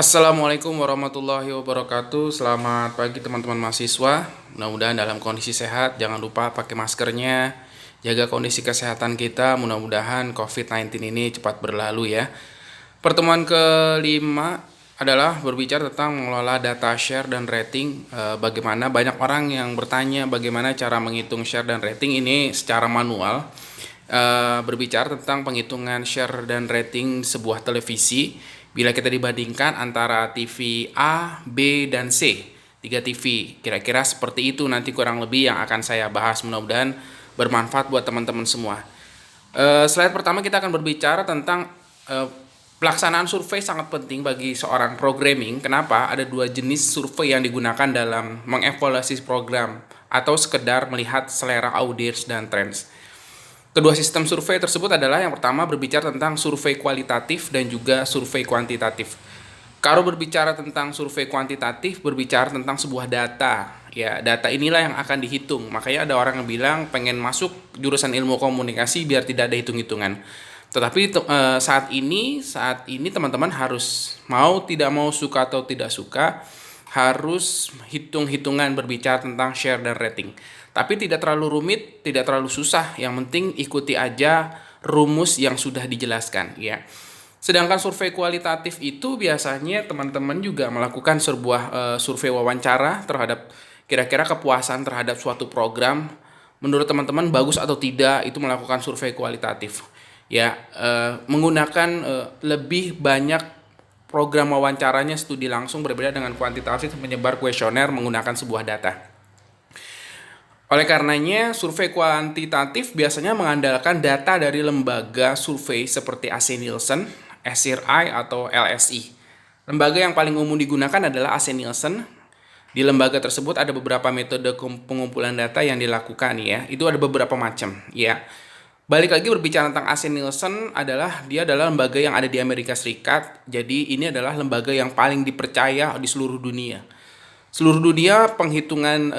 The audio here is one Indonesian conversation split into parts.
Assalamualaikum warahmatullahi wabarakatuh. Selamat pagi teman-teman mahasiswa. Mudah-mudahan dalam kondisi sehat. Jangan lupa pakai maskernya. Jaga kondisi kesehatan kita. Mudah-mudahan COVID-19 ini cepat berlalu ya. Pertemuan kelima adalah berbicara tentang mengelola data share dan rating. Bagaimana banyak orang yang bertanya bagaimana cara menghitung share dan rating ini secara manual. Berbicara tentang penghitungan share dan rating sebuah televisi bila kita dibandingkan antara TV A, B, dan C, 3 TV. Kira-kira seperti itu nanti kurang lebih yang akan saya bahas. Mudah-mudahan bermanfaat buat teman-teman semua. Slide pertama kita akan berbicara tentang pelaksanaan survei sangat penting bagi seorang programming. Kenapa? Ada 2 jenis survei yang digunakan dalam mengevaluasi program atau sekedar melihat selera audiens dan trends. Kedua sistem survei tersebut adalah yang pertama berbicara tentang survei kualitatif dan juga survei kuantitatif. Kalau berbicara tentang survei kuantitatif, berbicara tentang sebuah data. Ya, data inilah yang akan dihitung. Makanya ada orang yang bilang pengen masuk jurusan ilmu komunikasi biar tidak ada hitung-hitungan. Tetapi saat ini teman-teman harus tidak mau suka atau tidak suka, harus hitung-hitungan berbicara tentang share dan rating. Tapi tidak terlalu rumit, tidak terlalu susah. Yang penting ikuti aja rumus yang sudah dijelaskan ya. Sedangkan survei kualitatif itu biasanya teman-teman juga melakukan sebuah survei wawancara terhadap kira-kira kepuasan terhadap suatu program. Menurut teman-teman bagus atau tidak, itu melakukan survei kualitatif. Ya, menggunakan lebih banyak program wawancaranya studi langsung berbeda dengan kuantitatif menyebar kuesioner menggunakan sebuah data. Oleh karenanya, survei kuantitatif biasanya mengandalkan data dari lembaga survei seperti AC Nielsen, SRI, atau LSI. Lembaga yang paling umum digunakan adalah AC Nielsen. Di lembaga tersebut ada beberapa metode pengumpulan data yang dilakukan ya. Itu ada beberapa macam ya. Balik lagi berbicara tentang AC Nielsen dia adalah lembaga yang ada di Amerika Serikat. Jadi ini adalah lembaga yang paling dipercaya di seluruh dunia. Seluruh dunia penghitungan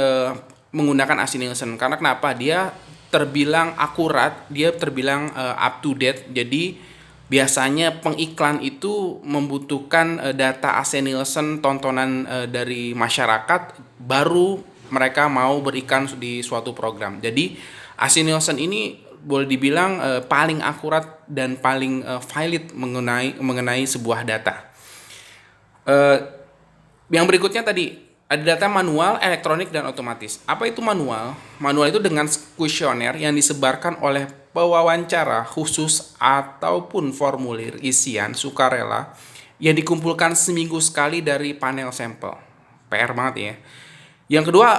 menggunakan AC Nielsen. Karena kenapa? Dia terbilang akurat, dia terbilang up to date. Jadi biasanya pengiklan itu membutuhkan data AC Nielsen, tontonan dari masyarakat, baru mereka mau berikan di suatu program. Jadi AC Nielsen ini boleh dibilang paling akurat dan paling valid mengenai sebuah data. Yang berikutnya tadi ada data manual, elektronik, dan otomatis. Apa itu manual? Manual itu dengan kuesioner yang disebarkan oleh pewawancara khusus ataupun formulir isian sukarela yang dikumpulkan seminggu sekali dari panel sampel. PR banget ya. Yang kedua,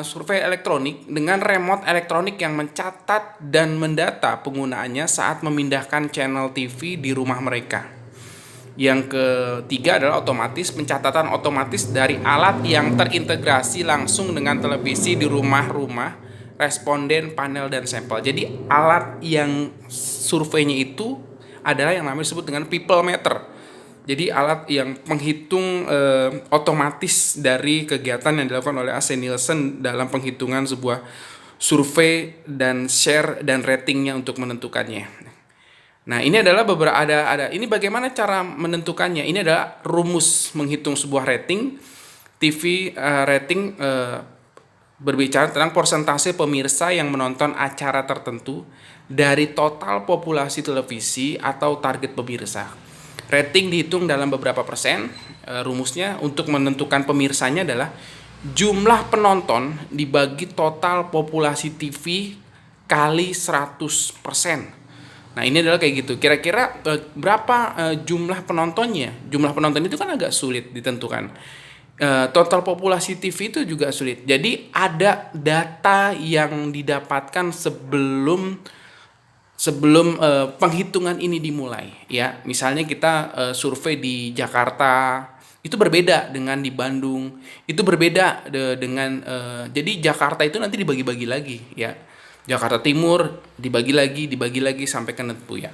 survei elektronik dengan remote elektronik yang mencatat dan mendata penggunaannya saat memindahkan channel TV di rumah mereka. Yang ketiga adalah otomatis, pencatatan otomatis dari alat yang terintegrasi langsung dengan televisi di rumah-rumah responden, panel, dan sampel. Jadi alat yang surveinya itu adalah yang namanya disebut dengan people meter. Jadi alat yang menghitung otomatis dari kegiatan yang dilakukan oleh AC Nielsen dalam penghitungan sebuah survei dan share dan ratingnya untuk menentukannya. Nah, ini adalah ini bagaimana cara menentukannya. Ini adalah rumus menghitung sebuah rating. TV rating berbicara tentang persentase pemirsa yang menonton acara tertentu dari total populasi televisi atau target pemirsa. Rating dihitung dalam beberapa persen. Rumusnya untuk menentukan pemirsanya adalah jumlah penonton dibagi total populasi TV kali 100%. Nah, ini adalah kayak gitu. Kira-kira berapa jumlah penontonnya? Jumlah penonton itu kan agak sulit ditentukan. Total populasi TV itu juga sulit. Jadi ada data yang didapatkan sebelum penghitungan ini dimulai. Ya, misalnya kita survei di Jakarta, itu berbeda dengan di Bandung. Itu berbeda dengan jadi Jakarta itu nanti dibagi-bagi lagi ya. Jakarta Timur dibagi lagi sampai ke Nepu ya.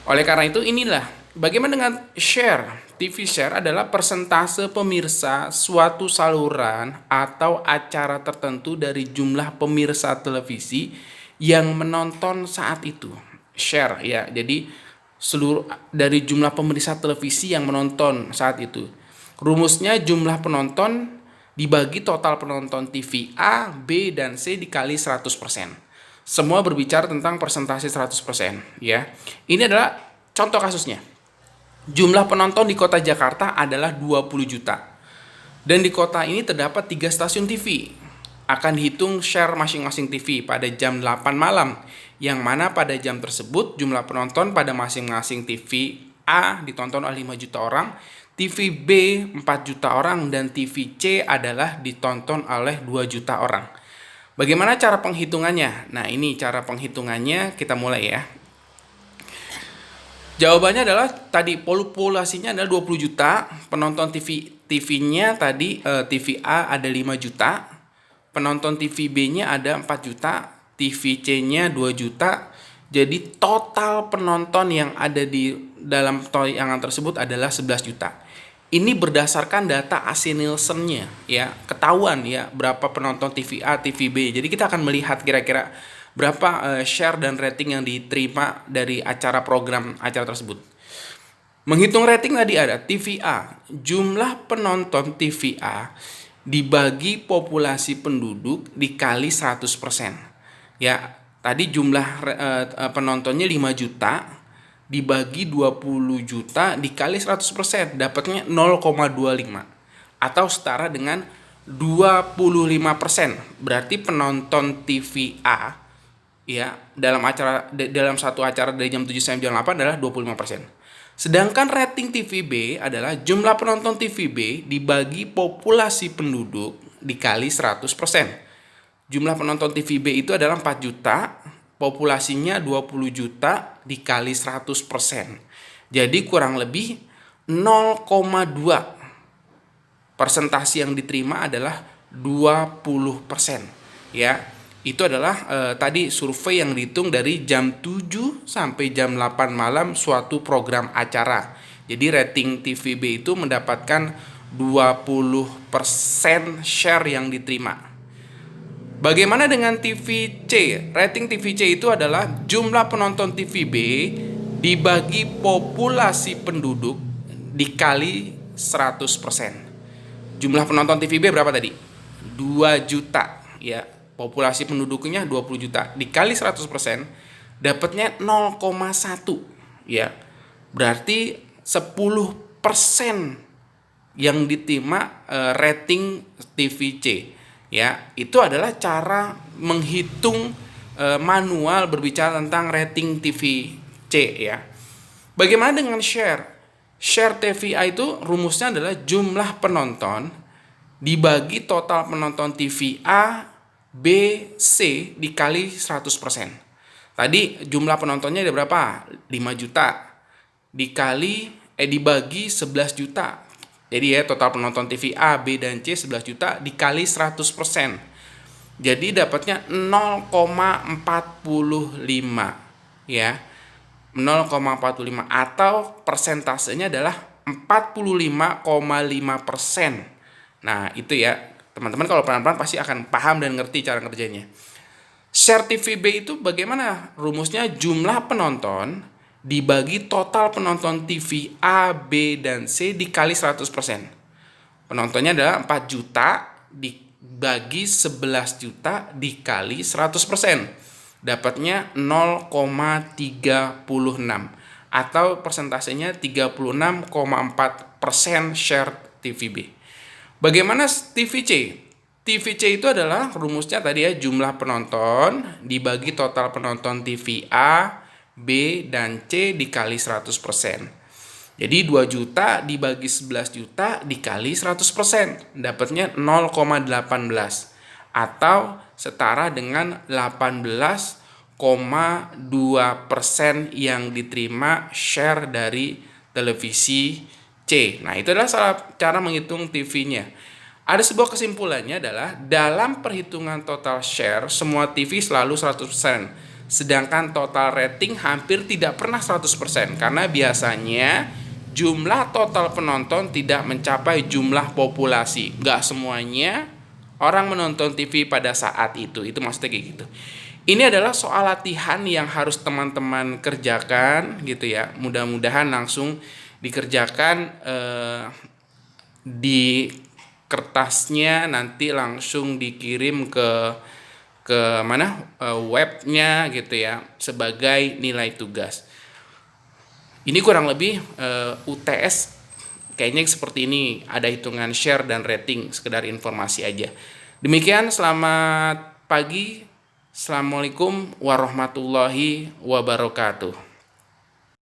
Oleh karena itu inilah bagaimana dengan share. TV share adalah persentase pemirsa suatu saluran atau acara tertentu dari jumlah pemirsa televisi yang menonton saat itu. Share ya. Jadi dari jumlah pemirsa televisi yang menonton saat itu. Rumusnya jumlah penonton dibagi total penonton TV A, B, dan C dikali 100%. Semua berbicara tentang persentase 100%, ya. Ini adalah contoh kasusnya. Jumlah penonton di kota Jakarta adalah 20 juta. Dan di kota ini terdapat 3 stasiun TV. Akan dihitung share masing-masing TV pada jam 8 malam, yang mana pada jam tersebut jumlah penonton pada masing-masing TV A ditonton oleh 5 juta orang, TV B 4 juta orang, dan TV C adalah ditonton oleh 2 juta orang. Bagaimana cara penghitungannya? Nah, ini cara penghitungannya, kita mulai ya. Jawabannya adalah tadi populasinya adalah 20 juta, penonton TV-nya tadi TV A ada 5 juta, penonton TV B-nya ada 4 juta, TV C-nya 2 juta. Jadi total penonton yang ada di dalam tayangan tersebut adalah 11 juta. Ini berdasarkan data AC Nielsen-nya, ya, ketahuan ya berapa penonton TV A, TV B. Jadi kita akan melihat kira-kira berapa share dan rating yang diterima dari program acara tersebut. Menghitung rating tadi ada TV A, jumlah penonton TV A dibagi populasi penduduk dikali 100%. Ya, tadi jumlah penontonnya 5 juta dibagi 20 juta dikali 100%, dapatnya 0,25 atau setara dengan 25%. Berarti penonton TV A ya dalam satu acara dari jam 7 sampai jam 8 adalah 25%. Sedangkan rating TV B adalah jumlah penonton TV B dibagi populasi penduduk dikali 100%. Jumlah penonton TV B itu adalah 4 juta, populasinya 20 juta dikali 100%. Jadi kurang lebih 0,2. Persentase yang diterima adalah 20%. Ya, itu adalah tadi survei yang dihitung dari jam 7 sampai jam 8 malam suatu program acara. Jadi rating TV B itu mendapatkan 20% share yang diterima. Bagaimana dengan TV C? Rating TV C itu adalah jumlah penonton TV B dibagi populasi penduduk dikali 100%. Jumlah penonton TV B berapa tadi? 2 juta, ya. Populasi penduduknya 20 juta dikali 100%, dapatnya 0,1, ya. Berarti 10% yang diterima rating TV C. Ya, itu adalah cara menghitung manual berbicara tentang rating TV C, ya. Bagaimana dengan share? Share TVA itu rumusnya adalah jumlah penonton dibagi total penonton TV A, B, C dikali 100%. Tadi jumlah penontonnya ada berapa? 5 juta dibagi 11 juta. Jadi ya total penonton TV A, B, dan C 11 juta dikali 100%. Jadi dapatnya 0,45, ya. 0,45 atau persentasenya adalah 45,5%. Nah, itu ya. Teman-teman kalau pelan-pelan pasti akan paham dan ngerti cara ngerjainnya. Share TV B itu bagaimana? Rumusnya jumlah penonton dibagi total penonton TV A, B, dan C dikali 100%. Penontonnya adalah 4 juta dibagi 11 juta dikali 100%. Dapatnya 0,36 atau persentasenya 36,4% share TV B. Bagaimana TV C? TV C itu adalah rumusnya tadi ya jumlah penonton dibagi total penonton TV A, B, dan C dikali 100%. Jadi 2 juta dibagi 11 juta dikali 100%. Dapatnya 0,18 atau setara dengan 18,2% yang diterima share dari televisi C. Nah, itu adalah salah cara menghitung TV-nya. Ada sebuah kesimpulannya adalah dalam perhitungan total share semua TV selalu 100%. Sedangkan total rating hampir tidak pernah 100% karena biasanya jumlah total penonton tidak mencapai jumlah populasi. Nggak semuanya orang menonton TV pada saat itu maksudnya kayak gitu. Ini adalah soal latihan yang harus teman-teman kerjakan gitu ya. Mudah-mudahan langsung dikerjakan di kertasnya, nanti langsung dikirim ke mana webnya gitu ya sebagai nilai tugas. Ini kurang lebih UTS kayaknya seperti ini, ada hitungan share dan rating, sekedar informasi aja. Demikian, selamat pagi. Assalamualaikum warahmatullahi wabarakatuh.